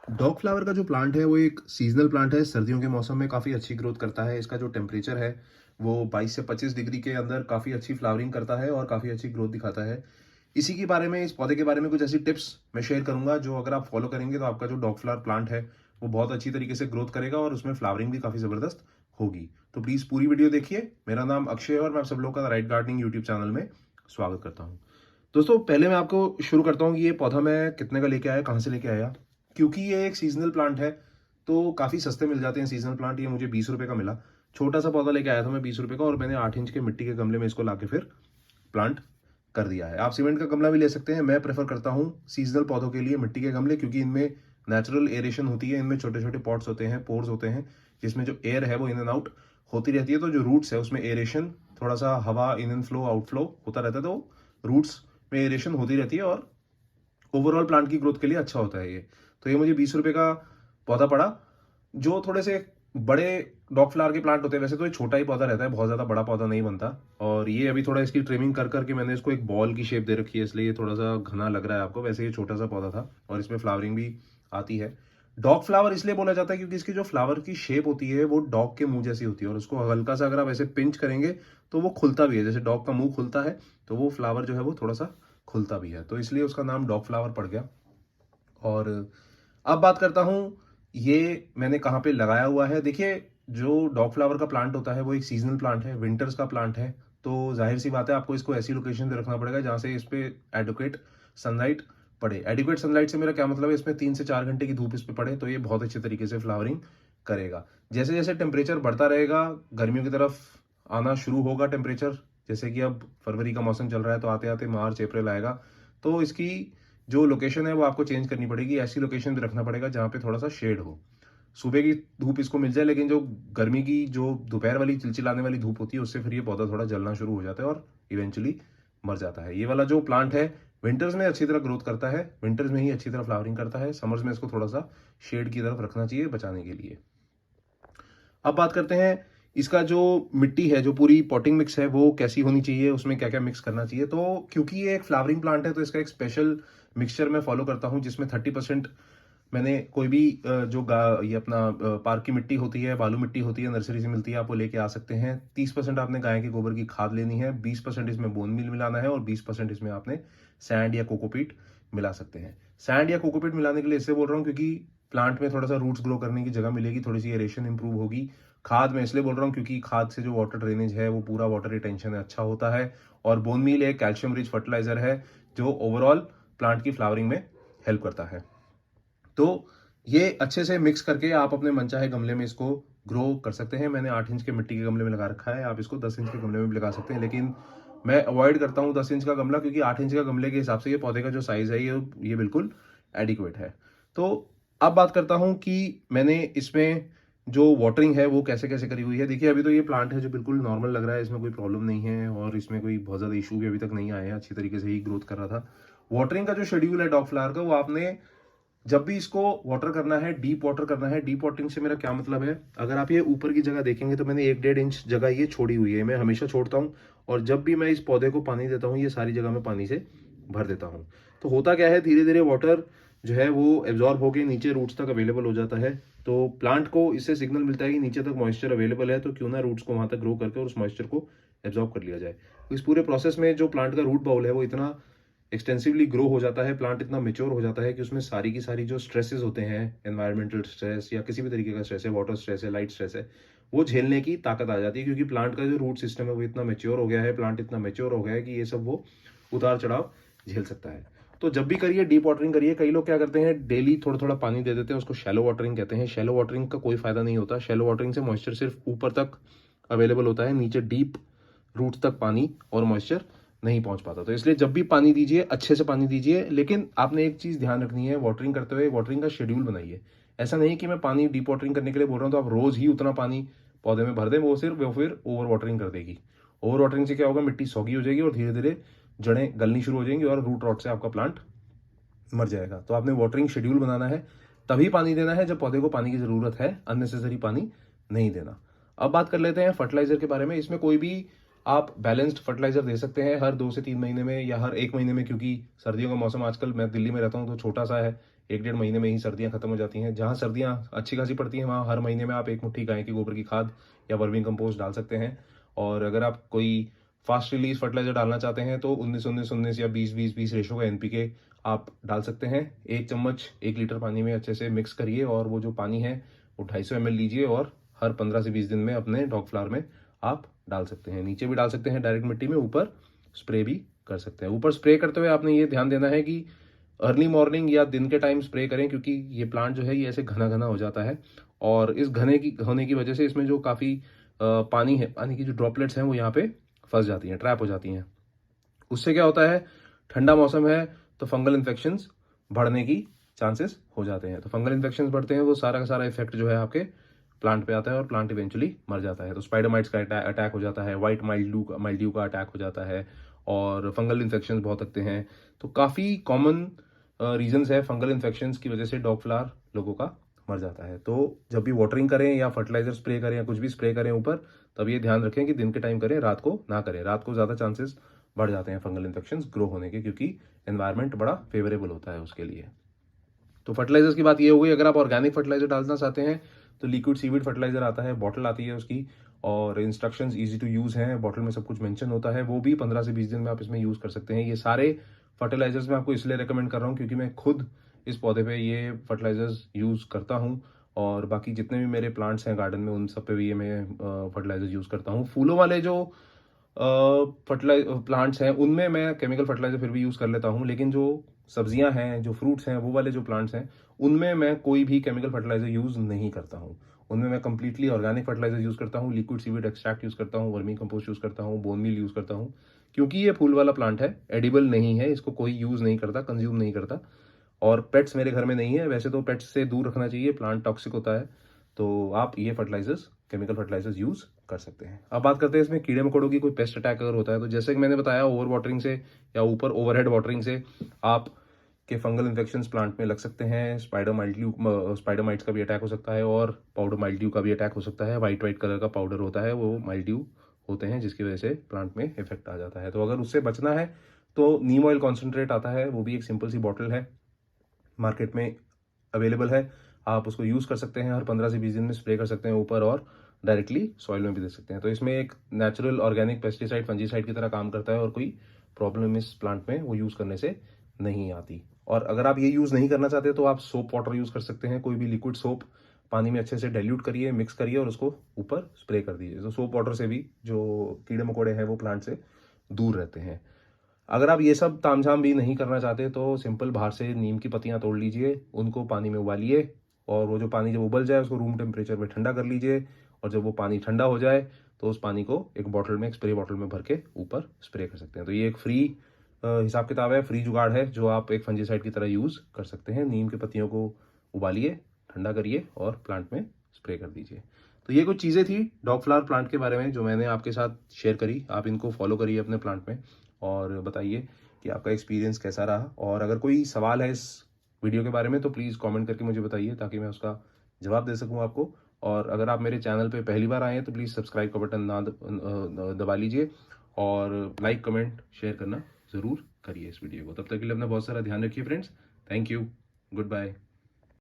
Dog flower का जो plant है वो एक सीजनल प्लांट है। सर्दियों के मौसम में काफ़ी अच्छी ग्रोथ करता है। इसका जो टेम्परेचर है वो 22 से 25 डिग्री के अंदर काफ़ी अच्छी फ्लावरिंग करता है और काफ़ी अच्छी ग्रोथ दिखाता है। इसी के बारे में, इस पौधे के बारे में कुछ ऐसी टिप्स मैं शेयर करूंगा जो अगर आप फॉलो करेंगे तो आपका जो डॉग फ्लावर प्लांट है वो बहुत अच्छी तरीके से ग्रोथ करेगा और उसमें फ्लावरिंग भी काफ़ी ज़बरदस्त होगी। तो प्लीज़ पूरी वीडियो देखिए। मेरा नाम अक्षय है और मैं आप सब लोग का राइट गार्डनिंग यूट्यूब चैनल में स्वागत करता हूँ। दोस्तों, पहले मैं आपको शुरू करता हूँ कि ये पौधा मैं कितने का लेके आया, कहाँ से लेके आया। क्योंकि ये एक सीजनल प्लांट है तो काफ़ी सस्ते मिल जाते हैं सीजनल प्लांट। ये मुझे 20 रुपये का मिला। छोटा सा पौधा लेके आया था मैं 20 रुपये का, और मैंने 8 इंच के मिट्टी के गमले में इसको लाके फिर प्लांट कर दिया है। आप सीमेंट का गमला भी ले सकते हैं। मैं प्रेफर करता हूँ सीजनल पौधों के लिए मिट्टी के गमले, क्योंकि इनमें नेचुरल एरेशन होती है। इनमें छोटे छोटे पॉट्स होते हैं, पोर्स होते हैं, जिसमें जो एयर है वो इन एंड आउट होती रहती है। तो जो रूट्स है उसमें एरेशन, थोड़ा सा हवा in and flow out flow होता रहता है, तो रूट्स में एरेशन होती रहती है और ओवरऑल प्लांट की ग्रोथ के लिए अच्छा होता है ये। तो ये मुझे 20 रुपये का पौधा पड़ा। जो थोड़े से बड़े डॉग फ्लावर के प्लांट होते हैं, वैसे तो ये छोटा ही पौधा रहता है, बहुत ज़्यादा बड़ा पौधा नहीं बनता। और ये अभी थोड़ा इसकी ट्रिमिंग कर करके मैंने इसको एक बॉल की शेप दे रखी है, इसलिए ये थोड़ा सा घना लग रहा है आपको। वैसे ये छोटा सा पौधा था और इसमें फ्लावरिंग भी आती है। डॉग फ्लावर इसलिए बोला जाता है क्योंकि इसकी जो फ्लावर की शेप होती है वो डॉग के मुंह जैसी होती है, और उसको हल्का सा अगर आप ऐसे पिंच करेंगे तो वो खुलता भी है। जैसे डॉग का मुंह खुलता है तो वो फ्लावर जो है वो थोड़ा सा खुलता भी है, तो इसलिए उसका नाम डॉग फ्लावर पड़ गया। और अब बात करता हूँ ये मैंने कहाँ पे लगाया हुआ है। देखिए, जो डॉग फ्लावर का प्लांट होता है वो एक सीजनल प्लांट है, विंटर्स का प्लांट है। तो जाहिर सी बात है आपको इसको ऐसी लोकेशन पे रखना पड़ेगा जहाँ से इस पे एडुकेट सनलाइट पड़े। एडुकेट सनलाइट से मेरा क्या मतलब है, इसमें 3 से 4 घंटे की धूप इस पे पड़े तो ये बहुत अच्छे तरीके से फ्लावरिंग करेगा। जैसे जैसे टेम्परेचर बढ़ता रहेगा, गर्मियों की तरफ आना शुरू होगा टेम्परेचर, जैसे कि अब फरवरी का मौसम चल रहा है तो आते आते मार्च अप्रैल आएगा, तो इसकी जो लोकेशन है वो आपको चेंज करनी पड़ेगी। ऐसी लोकेशन पे रखना पड़ेगा जहाँ पे थोड़ा सा शेड हो, सुबह की धूप इसको मिल जाए। लेकिन जो गर्मी की जो दोपहर वाली चिलचिलाने वाली धूप होती है उससे फिर ये पौधा थोड़ा जलना शुरू हो जाता है और इवेंचुअली मर जाता है। ये वाला जो प्लांट है विंटर्स में अच्छी तरह ग्रोथ करता है, विंटर्स में ही अच्छी तरह फ्लावरिंग करता है। समर्स में इसको थोड़ा सा शेड की तरफ रखना चाहिए बचाने के लिए। अब बात करते हैं इसका जो मिट्टी है, जो पूरी पॉटिंग मिक्स है वो कैसी होनी चाहिए, उसमें क्या क्या मिक्स करना चाहिए। तो क्योंकि ये एक फ्लावरिंग प्लांट है तो इसका एक स्पेशल मिक्सचर मैं फॉलो करता हूँ, जिसमें 30% मैंने कोई भी ये अपना पार्क की मिट्टी होती है, बालू मिट्टी होती है, नर्सरी से मिलती है, आप वो लेके आ सकते हैं। 30% आपने गाय के गोबर की खाद लेनी है, 20% इसमें बोन मील मिलाना है और 20% इसमें आपने सैंड या कोकोपीट मिला सकते हैं। सैंड या कोकोपीट मिलाने के लिए इससे बोल रहा हूँ क्योंकि प्लांट में थोड़ा सा रूट्स ग्रो करने की जगह मिलेगी, थोड़ी सी एरेशन इंप्रूव होगी। खाद में इसलिए बोल रहा हूँ क्योंकि खाद से जो वाटर ड्रेनेज है वो पूरा वाटर रिटेंशन अच्छा होता है। और बोन मील एक कैल्शियम रिच फर्टिलाइजर है जो ओवरऑल प्लांट की फ्लावरिंग में हेल्प करता है। तो ये अच्छे से मिक्स करके आप अपने मनचाहे गमले में इसको ग्रो कर सकते हैं। मैंने 8 इंच के मिट्टी के गमले में लगा रखा है, आप इसको 10 इंच के गमले में भी लगा सकते हैं, लेकिन मैं अवॉइड करता हूँ 10 इंच का गमला, क्योंकि 8 इंच का गमले के हिसाब से ये पौधे का जो साइज है ये बिल्कुल एडिक्वेट है। तो अब बात करता हूँ कि मैंने इसमें जो वाटरिंग है वो कैसे कैसे करी हुई है। देखिए, अभी तो ये प्लांट है जो बिल्कुल नॉर्मल लग रहा है, इसमें कोई प्रॉब्लम नहीं है और इसमें कोई बहुत ज़्यादा इशू भी अभी तक नहीं आए हैं, अच्छी तरीके से ही ग्रोथ कर रहा था। वाटरिंग का जो शेड्यूल है डॉग फ्लावर का, वो आपने जब भी इसको वाटर करना है, डीप वाटर करना है। डीप वाटरिंग से मेरा क्या मतलब है, अगर आप ये ऊपर की जगह देखेंगे तो मैंने 1-1.5 इंच जगह ये छोड़ी हुई है, मैं हमेशा छोड़ता हूँ। और जब भी मैं इस पौधे को पानी देता हूँ ये सारी जगह में पानी से भर देता हूँ। तो होता क्या है, धीरे धीरे वाटर जो है वो एब्जॉर्ब होकर नीचे रूट्स तक अवेलेबल हो जाता है। तो प्लांट को इससे सिग्नल मिलता है कि नीचे तक मॉइस्चर अवेलेबल है, तो क्यों ना रूट्स को वहां तक ग्रो करके और उस मॉइस्चर को एब्जॉर्ब कर लिया जाए। तो इस पूरे प्रोसेस में जो प्लांट का रूट बाउल है वो इतना एक्सटेंसिवली ग्रो हो जाता है, प्लांट इतना मेच्योर हो जाता है कि उसमें सारी की सारी जो स्ट्रेसेस होते हैं, एनवायरमेंटल स्ट्रेस या किसी भी तरीके का स्ट्रेस है, वाटर स्ट्रेस है, लाइट स्ट्रेस है, वो झेलने की ताकत आ जाती है। क्योंकि प्लांट का जो रूट सिस्टम है वो इतना मेच्योर हो गया है, प्लांट इतना मेच्योर हो गया है कि ये सब वो उतार चढ़ाव झेल सकता है। तो जब भी करिए डीप वाटरिंग करिए। कई लोग क्या करते हैं, डेली थोड़ा थोड़ा पानी दे देते हैं, उसको शैलो वाटरिंग कहते हैं। शैलो वाटरिंग का कोई फायदा नहीं होता। शैलो वाटरिंग से मॉइस्चर सिर्फ ऊपर तक अवेलेबल होता है, नीचे डीप रूट तक पानी और मॉइस्चर नहीं पहुंच पाता। तो इसलिए जब भी पानी दीजिए अच्छे से पानी दीजिए। लेकिन आपने एक चीज ध्यान रखनी है, वाटरिंग करते हुए वाटरिंग का शेड्यूल बनाइए। ऐसा नहीं कि मैं पानी डीप वाटरिंग करने के लिए बोल रहा हूँ तो आप रोज ही उतना पानी पौधे में भर दें, वो फिर ओवर वाटरिंग कर देगी। ओवर वाटरिंग से क्या होगा, मिट्टी सौगी हो जाएगी और धीरे धीरे जड़ें गलनी शुरू हो जाएंगी और रूट रॉट से आपका प्लांट मर जाएगा। तो आपने वाटरिंग शेड्यूल बनाना है, तभी पानी देना है जब पौधे को पानी की जरूरत है, अननेसेसरी पानी नहीं देना। अब बात कर लेते हैं फर्टिलाइजर के बारे में। इसमें कोई भी आप बैलेंस्ड फर्टिलाइजर दे सकते हैं हर 2 से 3 महीने में या हर 1 महीने में, क्योंकि सर्दियों का मौसम, आजकल मैं दिल्ली में रहता हूँ तो छोटा सा है, 1-1.5 महीने में ही सर्दियाँ खत्म हो जाती हैं। जहाँ सर्दियाँ अच्छी खासी पड़ती हैं वहाँ हर महीने में आप 1 मुट्ठी गाय के गोबर की खाद या वर्मी कंपोस्ट डाल सकते हैं। और अगर आप कोई फास्ट रिलीज फर्टिलाइजर डालना चाहते हैं तो 19-19-19 या 20-20-20 रेशो का एनपीके आप डाल सकते हैं। 1 चम्मच 1 लीटर पानी में अच्छे से मिक्स करिए और वो जो पानी है वो 250 ml लीजिए और हर 15 से 20 दिन में अपने डॉग फ्लावर में आप डाल सकते हैं। नीचे भी डाल सकते हैं डायरेक्ट मिट्टी में, ऊपर स्प्रे भी कर सकते हैं। ऊपर स्प्रे करते हुए आपने ये ध्यान देना है कि अर्ली मॉर्निंग या दिन के टाइम स्प्रे करें, क्योंकि ये प्लांट जो है ये ऐसे घना घना हो जाता है और इस घने की होने की वजह से इसमें जो काफ़ी पानी है, पानी की जो ड्रॉपलेट्स हैं वो यहाँ पे फंस जाती हैं, ट्रैप हो जाती हैं। उससे क्या होता है, ठंडा मौसम है तो फंगल इन्फेक्शंस बढ़ने की चांसेस हो जाते हैं। तो फंगल इन्फेक्शंस बढ़ते हैं, वो सारा का सारा इफेक्ट जो है आपके प्लांट पे आता है और प्लांट इवेंचुअली मर जाता है। तो स्पाइडर माइट्स का अटैक हो जाता है, वाइट माइल्ड्यू का अटैक हो जाता है और फंगल इन्फेक्शंस बहुत लगते हैं। तो काफ़ी कॉमन रीजंस है फंगल इन्फेक्शंस की वजह से डॉग फ्लावर लोगों का मर जाता है। तो जब भी वाटरिंग करें या फर्टिलाइजर स्प्रे करें या कुछ भी स्प्रे करें ऊपर, तब ये ध्यान रखें कि दिन के टाइम करें, रात को ना करें। रात को ज़्यादा चांसेस बढ़ जाते हैं फंगल इन्फेक्शंस ग्रो होने के, क्योंकि एनवायरनमेंट बड़ा फेवरेबल होता है उसके लिए। तो फर्टिलाइजर्स की बात ये हो गई। अगर आप ऑर्गेनिक फर्टिलाइजर डालना चाहते हैं तो लिक्विड सीविड फर्टिलाइजर आता है, बॉटल आती है उसकी और इंस्ट्रक्शंस इजी टू यूज़ हैं, बॉटल में सब कुछ मेंशन होता है। वो भी 15 से 20 दिन में आप इसमें यूज़ कर सकते हैं। ये सारे फर्टिलाइजर्स मैं आपको इसलिए रेकमेंड कर रहा हूँ क्योंकि मैं खुद इस पौधे पे ये फर्टिलाइजर्स यूज़ करता हूँ और बाकी जितने भी मेरे प्लांट्स हैं गार्डन में उन सब पे भी ये मैं फर्टिलाइजर यूज़ करता हूँ। फूलों वाले जो प्लांट्स हैं उनमें मैं केमिकल फर्टिलाइजर फिर भी यूज़ कर लेता हूँ, लेकिन जो सब्जियां हैं, जो फ्रूट्स हैं, वो वाले जो प्लांट्स हैं उनमें मैं कोई भी केमिकल फर्टिलाइजर यूज़ नहीं करता हूँ। उनमें मैं कंप्लीटली ऑर्गेनिक फर्टिलाइजर यूज़ करता हूँ, लिक्विड सीविड एक्सट्रैक्ट यूज़ करता हूँ, वर्मी कंपोस्ट यूज़ करता हूँ, बोन मील यूज़ करता हूँ। क्योंकि ये फूल वाला प्लांट है, एडिबल नहीं है, इसको कोई यूज़ नहीं करता, कंज्यूम नहीं करता और पेट्स मेरे घर में नहीं है। वैसे तो पेट्स से दूर रखना चाहिए, प्लांट टॉक्सिक होता है। तो आप ये फर्टिलाइजर्स, केमिकल फर्टिलाइजर्स यूज़ कर सकते हैं। अब बात करते हैं इसमें कीड़े मकोड़ों की, कोई पेस्ट अटैक अगर होता है तो जैसे कि मैंने बताया, ओवर वाटरिंग से या ऊपर ओवरहेड वाटरिंग से आप के फंगल इन्फेक्शंस प्लांट में लग सकते हैं। स्पाइडर माइट्स का भी अटैक हो सकता है और पाउडर माइल्ड्यू का भी अटैक हो सकता है। वाइट कलर का पाउडर होता है, वो माइल्ड्यू होते हैं जिसकी वजह से प्लांट में इफेक्ट आ जाता है। तो अगर उससे बचना है तो नीम ऑयल कॉन्सेंट्रेट आता है, वो भी एक सिंपल सी बॉटल है, मार्केट में अवेलेबल है। आप उसको यूज़ कर सकते हैं, हर 15 से 20 दिन में स्प्रे कर सकते हैं ऊपर और डायरेक्टली सॉइल में भी दे सकते हैं। तो इसमें एक नेचुरल ऑर्गेनिक पेस्टिसाइड, फंजीसाइड की तरह काम करता है और कोई प्रॉब्लम इस प्लांट में वो यूज़ करने से नहीं आती। और अगर आप ये यूज़ नहीं करना चाहते तो आप सोप वाटर यूज़ कर सकते हैं। कोई भी लिक्विड सोप पानी में अच्छे से डाइल्यूट करिए, मिक्स करिए और उसको ऊपर स्प्रे कर दीजिए। तो सोप वाटर से भी जो कीड़े मकोड़े हैं वो प्लांट से दूर रहते हैं। अगर आप ये सब तामझाम भी नहीं करना चाहते तो सिंपल बाहर से नीम की पत्तियां तोड़ लीजिए, उनको पानी में उबालिए और वो जो पानी जब उबल जाए उसको रूम टेम्परेचर में ठंडा कर लीजिए और जब वो पानी ठंडा हो जाए तो उस पानी को एक बॉटल में, एक स्प्रे बॉटल में भर के ऊपर स्प्रे कर सकते हैं। तो ये एक फ्री हिसाब किताब है, फ्री जुगाड़ है जो आप एक फंजीसाइड की तरह यूज़ कर सकते हैं। नीम की पत्तियों को उबालिए, ठंडा करिए और प्लांट में स्प्रे कर दीजिए। तो ये कुछ चीज़ें थी डॉग फ्लावर प्लांट के बारे में जो मैंने आपके साथ शेयर करी। आप इनको फॉलो करिए अपने प्लांट में और बताइए कि आपका एक्सपीरियंस कैसा रहा। और अगर कोई सवाल है इस वीडियो के बारे में तो प्लीज़ कमेंट करके मुझे बताइए ताकि मैं उसका जवाब दे सकूं आपको। और अगर आप मेरे चैनल पे पहली बार आए हैं तो प्लीज़ सब्सक्राइब का बटन दबा लीजिए और लाइक, कमेंट, शेयर करना ज़रूर करिए इस वीडियो को। तब तक के लिए अपना बहुत सारा ध्यान रखिए friends. Thank you, good bye.